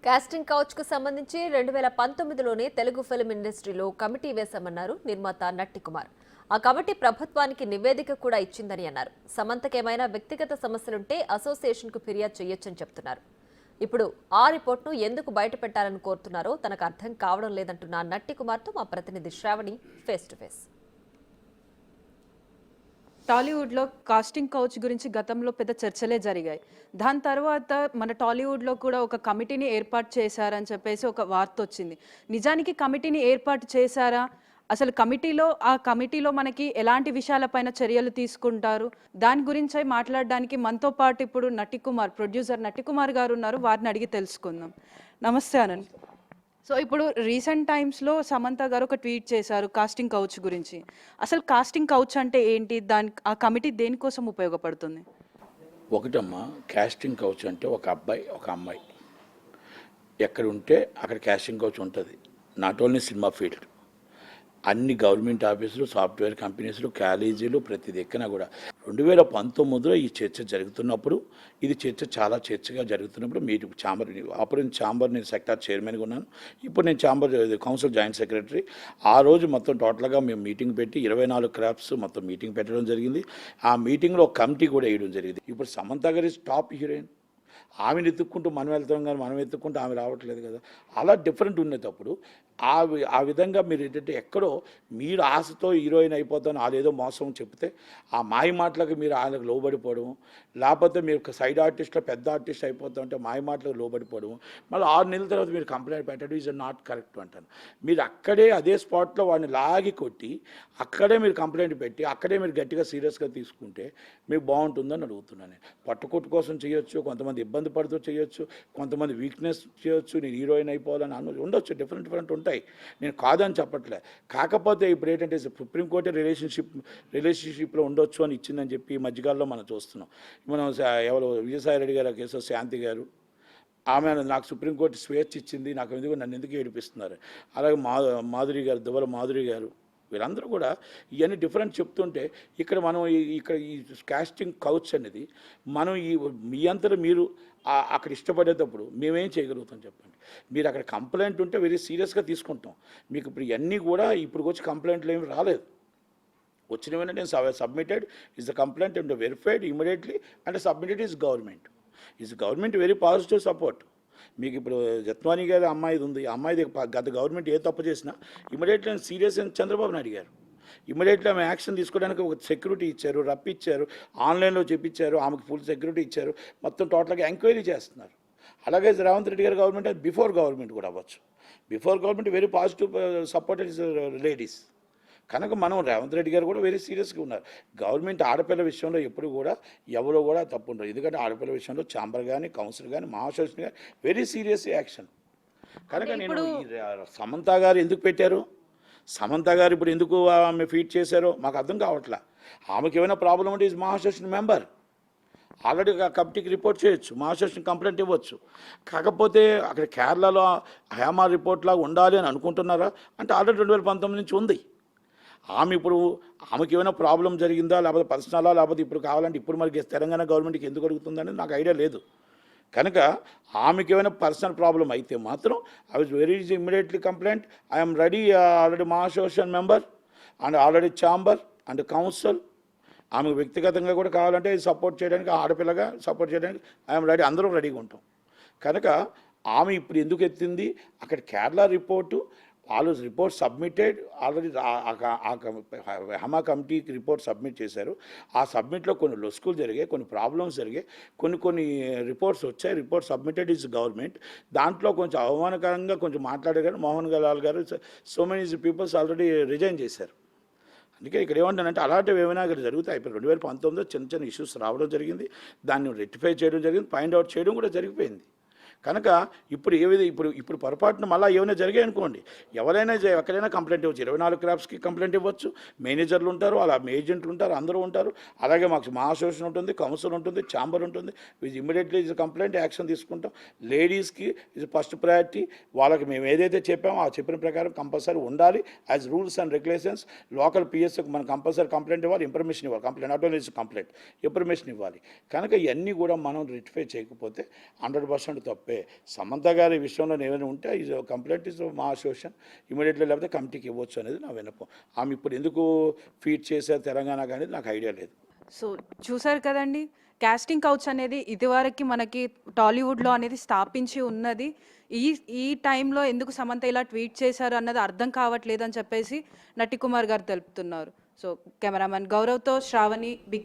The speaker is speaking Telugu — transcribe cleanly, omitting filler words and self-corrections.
కాస్టింగ్ కౌచ్ కు సంబంధించి 2019లోనే తెలుగు ఫిల్మ్ ఇండస్ట్రీలో కమిటీ వేశామన్నారు నిర్మాత నట్టి కుమార్. ఆ కమిటీ ప్రభుత్వానికి నివేదిక కూడా ఇచ్చిందని అన్నారు. సమంతకేమైనా వ్యక్తిగత సమస్యలుంటే అసోసియేషన్ కు ఫిర్యాదు చేయొచ్చని చెప్తున్నారు. ఇప్పుడు ఆ రిపోర్ట్ను ఎందుకు బయట పెట్టాలని కోరుతున్నారో తనకు అర్థం కావడం లేదంటున్న నట్టి కుమార్తో మా ప్రతినిధి శ్రావణి ఫేస్ టు ఫేస్. టాలీవుడ్లో కాస్టింగ్ కౌచ్ గురించి గతంలో పెద్ద చర్చలే జరిగాయి. దాని తర్వాత మన టాలీవుడ్లో కూడా ఒక కమిటీని ఏర్పాటు చేశారని చెప్పేసి ఒక వార్త వచ్చింది. నిజానికి కమిటీని ఏర్పాటు చేశారా? అసలు ఆ కమిటీలో మనకి ఎలాంటి విషయాలపైన చర్యలు తీసుకుంటారు? దాని గురించి మాట్లాడడానికి మనతో పాటు ఇప్పుడు ప్రొడ్యూసర్ నట్టి కుమార్ గారు ఉన్నారు. వారిని అడిగి తెలుసుకుందాం. నమస్తే అనంత్. సో ఇప్పుడు రీసెంట్ టైమ్స్లో సమంత గారు ఒక ట్వీట్ చేశారు కాస్టింగ్ కౌచ్ గురించి. అసలు కాస్టింగ్ కౌచ్ అంటే ఏంటి? ఆ కమిటీ దేనికోసం ఉపయోగపడుతుంది? ఒకటమ్మా, కాస్టింగ్ కౌచ్ అంటే ఒక అబ్బాయి ఒక అమ్మాయి ఎక్కడ ఉంటే అక్కడ కాస్టింగ్ కౌచ్ ఉంటుంది. నాట్ ఓన్లీ సినిమా ఫీల్డ్, అన్ని గవర్నమెంట్ ఆఫీసులు, సాఫ్ట్వేర్ కంపెనీస్లు, కాలేజీలు, ప్రతి దిక్కున కూడా 2019లో ఈ చర్చ జరుగుతున్నప్పుడు, ఇది చర్చ చాలా చర్చగా జరుగుతున్నప్పుడు మీరు ఛాంబర్ నేను సెక్టార్ చైర్మన్గా ఉన్నాను. ఇప్పుడు నేను కౌన్సిల్ జాయింట్ సెక్రటరీ. ఆ రోజు మొత్తం టోటల్గా మేము మీటింగ్ పెట్టి 24 క్రాఫ్ట్స్ మొత్తం మీటింగ్ పెట్టడం జరిగింది. ఆ మీటింగ్లో ఒక కమిటీ కూడా వేయడం జరిగింది. ఇప్పుడు సమంత గారి టాప్ హీరోయిన్, ఆమెను ఎత్తుక్కుంటూ మనం వెళ్తాం కానీ మనం ఎత్తుక్కుంటూ ఆమె రావట్లేదు కదా. అలా డిఫరెంట్ ఉండేటప్పుడు ఆ విధంగా మీరు ఏంటంటే ఎక్కడో మీరు ఆశతో హీరోయిన్ అయిపోతాను అదేదో మోసం చెప్తే ఆ మాయ మాటలకు మీరు ఆయనకు లోబడిపోవడం, లేకపోతే మీరు సైడ్ ఆర్టిస్ట్లో పెద్ద ఆర్టిస్ట్ అయిపోతామంటే మాయ మాటలకు లోబడిపోవడం, మళ్ళీ 6 నెలల తర్వాత మీరు కంప్లైంట్ పెట్టడం ఈజ్ నాట్ కరెక్ట్ అంటాను. మీరు అక్కడే అదే స్పాట్లో వాడిని లాగి కొట్టి అక్కడే మీరు కంప్లైంట్ పెట్టి అక్కడే మీరు గట్టిగా సీరియస్గా తీసుకుంటే మీకు బాగుంటుందని అడుగుతున్నాను నేను. పట్టుకొట్టు కోసం చేయొచ్చు, కొంతమంది ఇబ్బంది పడుతూ చేయొచ్చు, కొంతమంది వీక్నెస్ చేయొచ్చు, నేను హీరోయిన్ అయిపోవాలని ఉండొచ్చు, డిఫరెంట్ ఉంటాయి. నేను కాదని చెప్పట్లే. కాకపోతే ఇప్పుడు ఏంటంటే సుప్రీంకోర్టు రిలేషన్షిప్లో ఉండొచ్చు అని ఇచ్చిందని చెప్పి ఈ మధ్యకాలంలో మనం చూస్తున్నాం. మనం ఎవరు విజయసాయి రెడ్డి గారు కేసు శాంతి గారు, ఆమె నాకు సుప్రీంకోర్టు స్వేచ్ఛ ఇచ్చింది, నన్ను ఎందుకు ఏడిపిస్తున్నారు. అలాగే మాధురి గారు, దువ్వల మాధురి గారు, వీళ్ళందరూ కూడా ఇవన్నీ డిఫరెంట్ చెప్తుంటే ఇక్కడ ఈ కాస్టింగ్ కౌచ్ అనేది మనం మీ అంతటా మీరు అక్కడ ఇష్టపడేటప్పుడు మేమేం చేయగలుగుతాం చెప్పండి. మీరు అక్కడ కంప్లైంట్ ఉంటే వెరీ సీరియస్గా తీసుకుంటాం. మీకు ఇప్పుడు ఇవన్నీ కూడా ఇప్పుడు వచ్చి కంప్లైంట్లు ఏమి రాలేదు. వచ్చినవన్నీ నేను submitted is the complaint and verified immediately and submitted is government very positive support. మీకు ఇప్పుడు జత్వానీ గారి అమ్మాయిది ఉంది, ఆ అమ్మాయిది గత గవర్నమెంట్ ఏ తప్పు చేసినా ఇమీడియట్లీ సీరియస్ అని చంద్రబాబు నాయుడు గారు ఇమీడియట్లీ ఆమె యాక్షన్ తీసుకోవడానికి ఒక సెక్యూరిటీ ఇచ్చారు, రప్పించారు, ఆన్లైన్లో చెప్పించారు, ఆమెకు ఫుల్ సెక్యూరిటీ ఇచ్చారు, మొత్తం టోటల్గా ఎంక్వైరీ చేస్తున్నారు. అలాగే రేవంత్ రెడ్డి గారి గవర్నమెంట్ అది బిఫోర్ గవర్నమెంట్ కూడా అవ్వచ్చు. Before government very positive supported ladies. కనుక మనం రేవంత్ రెడ్డి గారు కూడా వెరీ సీరియస్గా ఉన్నారు. గవర్నమెంట్ ఆడపిల్ల విషయంలో ఎప్పుడు కూడా ఎవరో కూడా తప్పు ఉండదు. ఎందుకంటే ఆడపిల్ల విషయంలో ఛాంబర్ కానీ కౌన్సిల్ కానీ మహాసోషన్ కానీ వెరీ సీరియస్ యాక్షన్. కనుక నేను సమంత గారు ఎందుకు పెట్టారు, సమంత గారు ఇప్పుడు ఎందుకు ఆమె ఫీట్ చేశారో మాకు అర్థం కావట్లా. ఆమెకి ఏమైనా ప్రాబ్లం ఉంటే ఈజ్ మహాసోషన్ మెంబర్, ఆల్రెడీ కమిటీకి రిపోర్ట్ చేయొచ్చు, మహాసోషన్ కంప్లైంట్ ఇవ్వచ్చు. కాకపోతే అక్కడ కేరళలో హేమా రిపోర్ట్ లాగా ఉండాలి అని అనుకుంటున్నారా అంటే ఆల్రెడీ 2019 నుంచి ఉంది. ఆమెకి ఏమైనా ప్రాబ్లం జరిగిందా, లేకపోతే పర్సనలా, లేకపోతే ఇప్పుడు కావాలంటే ఇప్పుడు మరి తెలంగాణ గవర్నమెంట్కి ఎందుకు అడుగుతుందని నాకు ఐడియా లేదు. కనుక ఆమెకి ఏమైనా పర్సనల్ ప్రాబ్లం అయితే మాత్రం I was very immediately complaint. I'm ready, already మహాసోషన్ member and already chamber and council. ఆమెకు వ్యక్తిగతంగా కూడా కావాలంటే సపోర్ట్ చేయడానికి, ఆడపిల్లగా సపోర్ట్ చేయడానికి ఐఎమ్ రెడీ, అందరూ రెడీగా ఉంటాం. కనుక ఆమె ఇప్పుడు ఎందుకు ఎత్తింది, అక్కడ కేరళ రిపోర్టు వాళ్ళు రిపోర్ట్ సబ్మిటెడ్ ఆల్రెడీ, హమా కమిటీకి రిపోర్ట్ సబ్మిట్ చేశారు. ఆ సబ్మిట్లో కొన్ని లొసుకులు జరిగాయి, కొన్ని ప్రాబ్లమ్స్ జరిగాయి, కొన్ని రిపోర్ట్స్ వచ్చాయి. Report submitted is government. దాంట్లో కొంచెం అవమానకరంగా కొంచెం మాట్లాడారు మోహన్ లాల్ గారు. So many peoples already resign చేశారు. అందుకే ఇక్కడ ఏమంటానంటే అలాంటివి ఏమైనా ఇక్కడ జరుగుతాయి. ఇప్పుడు 2019లో చిన్న ఇష్యూస్ రావడం జరిగింది, దాన్ని రెక్టిఫై చేయడం జరిగింది, ఫైండ్ అవుట్ చేయడం కూడా జరిగిపోయింది. కనుక ఇప్పుడు పొరపాటున మళ్ళీ ఏమైనా జరిగాయి అనుకోండి, ఎవరైనా ఎక్కడైనా కంప్లైంట్ ఇవ్వచ్చు. 24 క్రాఫ్ట్స్కి కంప్లైంట్ ఇవ్వచ్చు, మేనేజర్లు ఉంటారు, అలా ఏజెంట్లు ఉంటారు, అందరూ ఉంటారు. అలాగే మాకు మహాసోషన్ ఉంటుంది, కౌన్సిల్ ఉంటుంది, ఛాంబర్ ఉంటుంది. విజ్ ఇమ్మీడియట్లీ ఇది కంప్లైంట్ యాక్షన్ తీసుకుంటాం. లేడీస్కి ఇది ఫస్ట్ ప్రయారిటీ. వాళ్ళకి మేము ఏదైతే చెప్పామో ఆ చెప్పిన ప్రకారం కంపల్సరీ ఉండాలి. As rules and regulations local పిఎస్కి మనం కంపల్సరీ కంప్లైంట్ ఇవ్వాలి, ఇన్ఫర్మేషన్ ఇవ్వాలి. Complaint not only complaint, information ఇవ్వాలి. కనుక ఇవన్నీ కూడా మనం రెక్టిఫై చేయకపోతే 100% తప్పు. సమంత గారి విషయంలో ఏమైనా ఉంటే ఈజ్ కంప్లైంట్ ఇస్ మా అసోసియేషన్ ఇమీడియట్లీ లేకపోతే కమిటీకి ఇవ్వచ్చు అనేది నా విన్నపం. ఆమె ఇప్పుడు ఎందుకు ఫీడ్ చేశారు తెలంగాణకు అనేది నాకు ఐడియా లేదు. సో చూసారు కదండి, కాస్టింగ్ కౌచ్ అనేది ఇదివరకు మనకి టాలీవుడ్లో అనేది స్థాపించి ఉన్నది. ఈ టైంలో ఎందుకు సమంత ఇలా ట్వీట్ చేశారు అన్నది అర్థం కావట్లేదు అని చెప్పేసి నటి కుమార్ గారు తెలుపుతున్నారు. సో కెమెరామెన్ గౌరవ్తో శ్రావణి, బిగ్